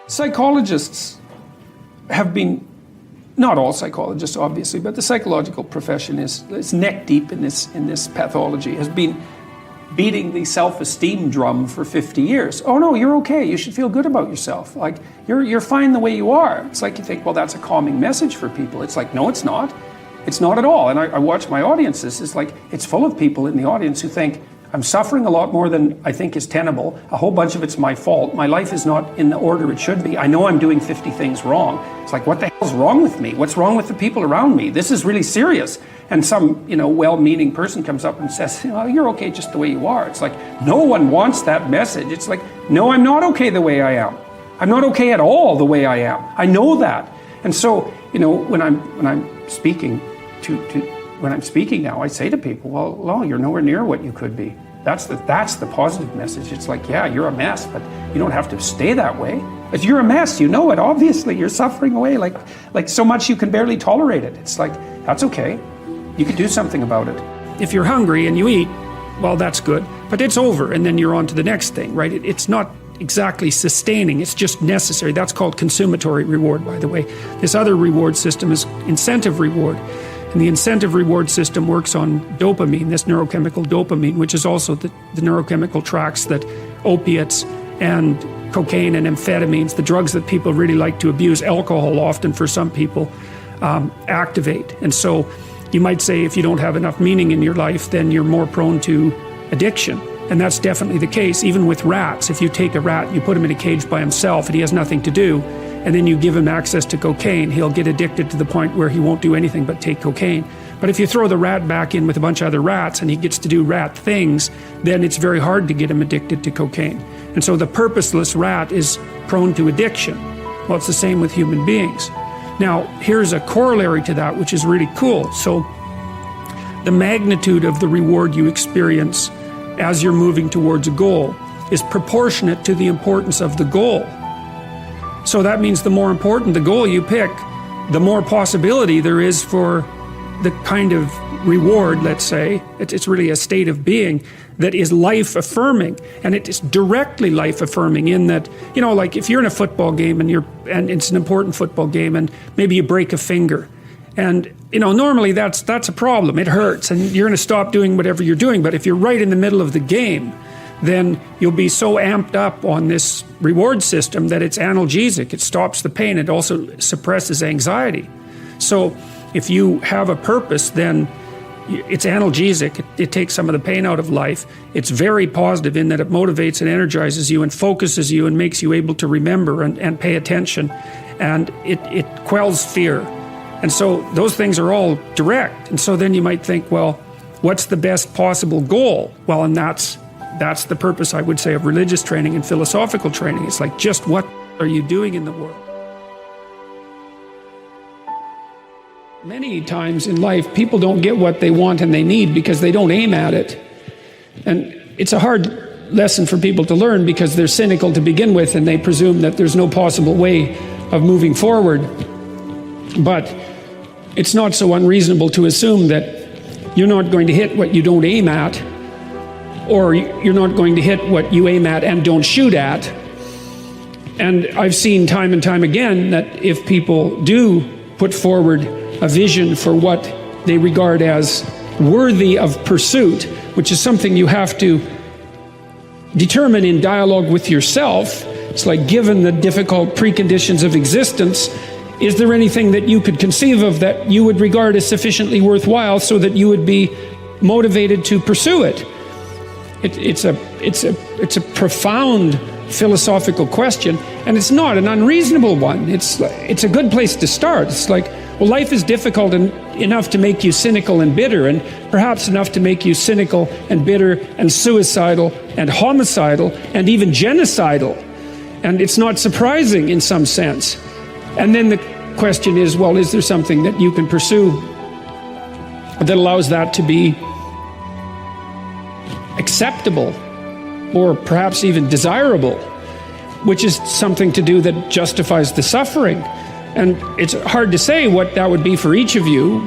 Psychologists have been, not all psychologists obviously, but the psychological profession is neck deep in this pathology, has been beating the self-esteem drum for 50 years. Oh no, you're okay, you should feel good about yourself. Like, you're fine the way you are. It's like you think, well, that's a calming message for people. It's like, no, it's not. It's not at all. And I watch my audiences, it's like, it's full of people in the audience who think, I'm suffering a lot more than I think is tenable. A whole bunch of it's my fault. My life is not in the order it should be. I know I'm doing 50 things wrong. It's like, what the hell's wrong with me? What's wrong with the people around me? This is really serious. And some, well-meaning person comes up and says, you're okay just the way you are. It's like, no one wants that message. It's like, no, I'm not okay the way I am. I'm not okay at all the way I am. I know that. And so, when I'm speaking when I'm speaking now, I say to people, well, you're nowhere near what you could be. That's the positive message. It's like, yeah, you're a mess, but you don't have to stay that way. If you're a mess, you know it, obviously. You're suffering away like so much you can barely tolerate it. It's like, that's okay. You can do something about it. If you're hungry and you eat, well, that's good, but it's over, and then you're on to the next thing, right? It's not exactly sustaining, it's just necessary. That's called consumatory reward, by the way. This other reward system is incentive reward. And the incentive reward system works on dopamine, this neurochemical dopamine, which is also the neurochemical tracks that opiates and cocaine and amphetamines, the drugs that people really like to abuse, alcohol often for some people, activate. And so you might say if you don't have enough meaning in your life, then you're more prone to addiction. And that's definitely the case, even with rats. If you take a rat, you put him in a cage by himself and he has nothing to do, and then you give him access to cocaine, he'll get addicted to the point where he won't do anything but take cocaine. But if you throw the rat back in with a bunch of other rats and he gets to do rat things, then it's very hard to get him addicted to cocaine. And so the purposeless rat is prone to addiction. Well, it's the same with human beings. Now, here's a corollary to that, which is really cool. So the magnitude of the reward you experience as you're moving towards a goal is proportionate to the importance of the goal. So that means the more important the goal you pick, the more possibility there is for the kind of reward, let's say, it's really a state of being that is life-affirming. And it is directly life-affirming in that, like if you're in a football game and it's an important football game and maybe you break a finger, and normally that's a problem. It hurts and you're going to stop doing whatever you're doing. But if you're right in the middle of the game, then you'll be so amped up on this reward system that it's analgesic. It stops the pain. It also suppresses anxiety. So if you have a purpose, then it's analgesic. It takes some of the pain out of life. It's very positive in that it motivates and energizes you and focuses you and makes you able to remember and pay attention. And it quells fear. And so those things are all direct. And so then you might think, well, what's the best possible goal? Well, and that's the purpose, I would say, of religious training and philosophical training. It's like, just what are you doing in the world? Many times in life, people don't get what they want and they need because they don't aim at it. And it's a hard lesson for people to learn because they're cynical to begin with and they presume that there's no possible way of moving forward. But it's not so unreasonable to assume that you're not going to hit what you don't aim at, or you're not going to hit what you aim at and don't shoot at. And I've seen time and time again that if people do put forward a vision for what they regard as worthy of pursuit, which is something you have to determine in dialogue with yourself, it's like, given the difficult preconditions of existence, is there anything that you could conceive of that you would regard as sufficiently worthwhile so that you would be motivated to pursue it? It's a profound philosophical question, and it's not an unreasonable one. It's a good place to start. It's like, well, life is difficult enough to make you cynical and bitter, and perhaps enough to make you cynical and bitter and suicidal and homicidal and even genocidal. And it's not surprising in some sense. And then the question is, well, is there something that you can pursue that allows that to be acceptable or perhaps even desirable, which is something to do that justifies the suffering? And it's hard to say what that would be for each of you.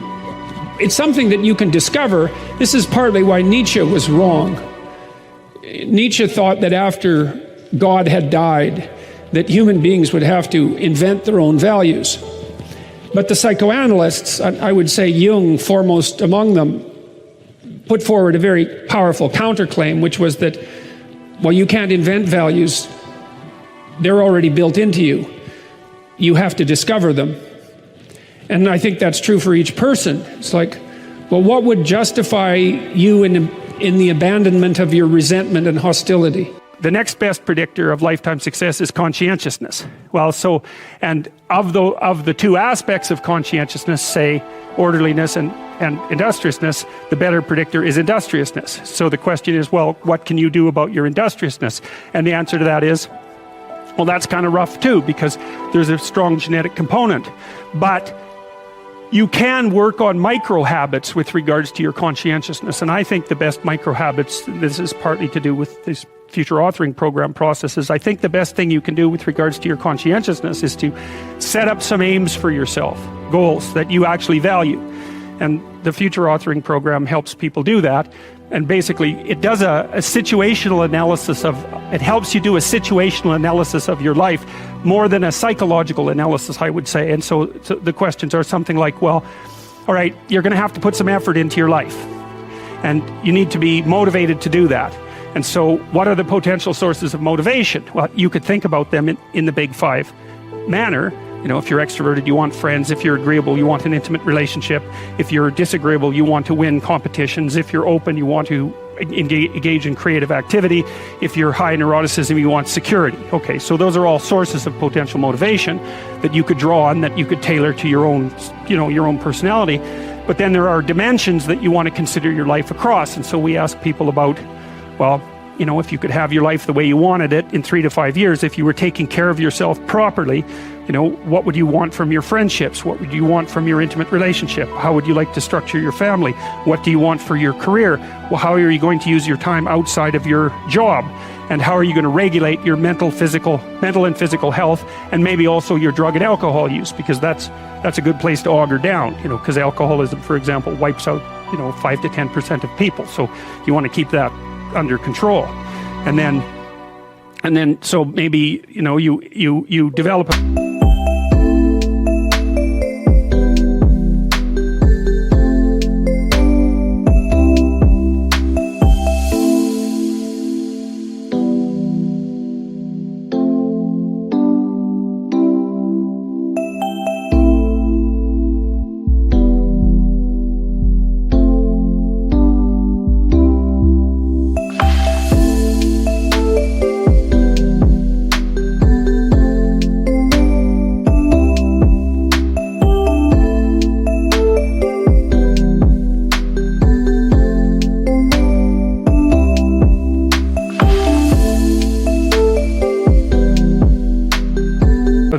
It's something that you can discover. This is partly why Nietzsche was wrong. Nietzsche thought that after God had died, that human beings would have to invent their own values. But the psychoanalysts, I would say Jung foremost among them, put forward a very powerful counterclaim, which was that, well, you can't invent values. They're already built into you. You have to discover them. And I think that's true for each person. It's like, well, what would justify you in the abandonment of your resentment and hostility? The next best predictor of lifetime success is conscientiousness. Well, so, and of the two aspects of conscientiousness, say orderliness and industriousness, the better predictor is industriousness. So the question is, well, what can you do about your industriousness? And the answer to that is, well, that's kind of rough too, because there's a strong genetic component. But you can work on micro habits with regards to your conscientiousness. And I think the best micro habits, this is partly to do with this future authoring program processes, I think the best thing you can do with regards to your conscientiousness is to set up some aims for yourself, goals that you actually value. And the future authoring program helps people do that. And basically it does a situational analysis of, it helps you do a situational analysis of your life more than a psychological analysis, I would say. And so the questions are something like, well, all right, you're going to have to put some effort into your life, and you need to be motivated to do that. And so what are the potential sources of motivation? Well, you could think about them in the big five manner. You know, if you're extroverted, you want friends. If you're agreeable, you want an intimate relationship. If you're disagreeable, you want to win competitions. If you're open, you want to engage in creative activity. If you're high neuroticism, you want security. Okay, so those are all sources of potential motivation that you could draw on, that you could tailor to your own, your own personality. But then there are dimensions that you want to consider your life across. And so we ask people about, well, if you could have your life the way you wanted it in 3 to 5 years, if you were taking care of yourself properly, what would you want from your friendships? What would you want from your intimate relationship? How would you like to structure your family? What do you want for your career? Well, how are you going to use your time outside of your job? And how are you going to regulate your mental and physical health, and maybe also your drug and alcohol use? Because that's a good place to auger down, because alcoholism, for example, wipes out, 5 to 10% of people. So you want to keep that under control. And then so maybe you develop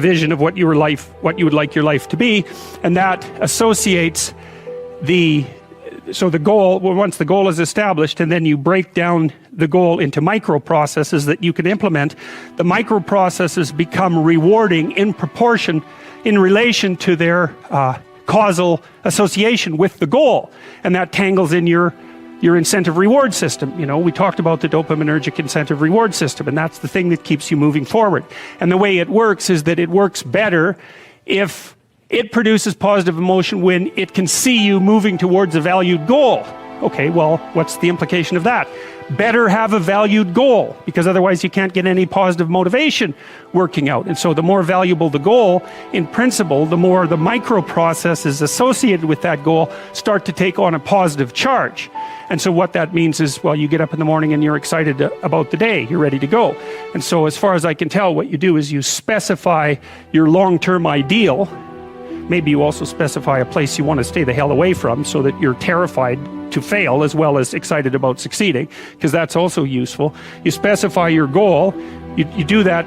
vision of what you would like your life to be, and that associates the goal. Well, once the goal is established, and then you break down the goal into micro processes that you can implement, the micro processes become rewarding in proportion, in relation to their causal association with the goal, and that tangles in your incentive reward system. We talked about the dopaminergic incentive reward system, and that's the thing that keeps you moving forward. And the way it works is that it works better if it produces positive emotion when it can see you moving towards a valued goal. Okay, well, what's the implication of that? Better have a valued goal, because otherwise you can't get any positive motivation working out. And so the more valuable the goal, in principle, the more the micro processes associated with that goal start to take on a positive charge. And so what that means is, well, you get up in the morning and you're excited about the day, you're ready to go. And so as far as I can tell, what you do is you specify your long-term ideal. Maybe you also specify a place you want to stay the hell away from, so that you're terrified to fail as well as excited about succeeding, because that's also useful. You specify your goal. You do that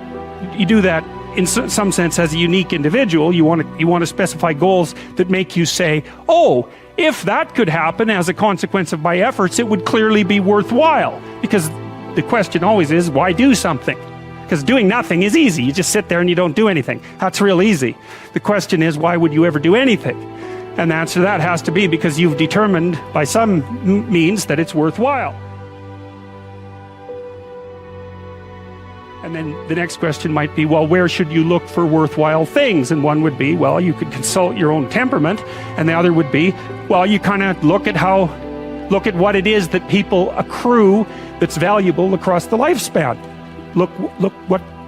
in some sense as a unique individual. You want to specify goals that make you say, oh, if that could happen as a consequence of my efforts, it would clearly be worthwhile. Because the question always is, why do something? Because doing nothing is easy. You just sit there and you don't do anything. That's real easy. The question is, why would you ever do anything? And the answer to that has to be because you've determined by some means that it's worthwhile. And then the next question might be, well, where should you look for worthwhile things? And one would be, well, you could consult your own temperament. And the other would be, well, you kind of look at what it is that people accrue that's valuable across the lifespan.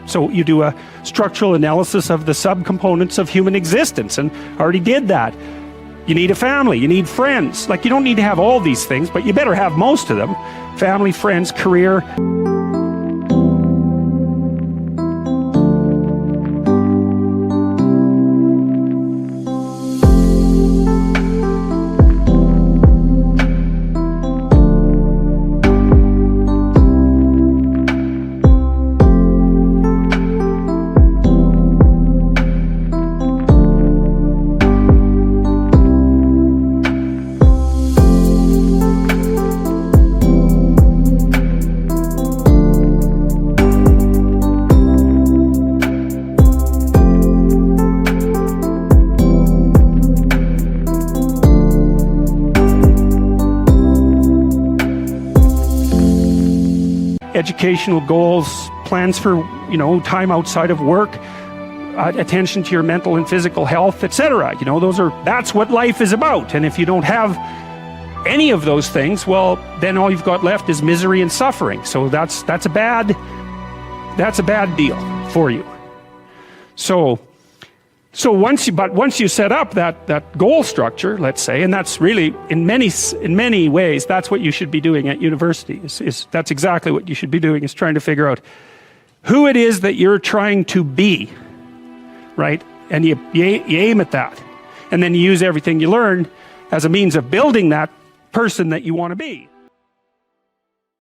So you do a structural analysis of the subcomponents of human existence, and I already did that. You need a family, you need friends. Like, you don't need to have all these things, but you better have most of them. Family, friends, career. Educational goals, plans for, time outside of work, attention to your mental and physical health, etc. That's what life is about. And if you don't have any of those things, well, then all you've got left is misery and suffering. So that's a bad deal for you. So once you set up that goal structure, let's say, and that's really in many ways that's what you should be doing at university. That's exactly what you should be doing, is trying to figure out who it is that you're trying to be, right? And you aim at that, and then you use everything you learn as a means of building that person that you want to be.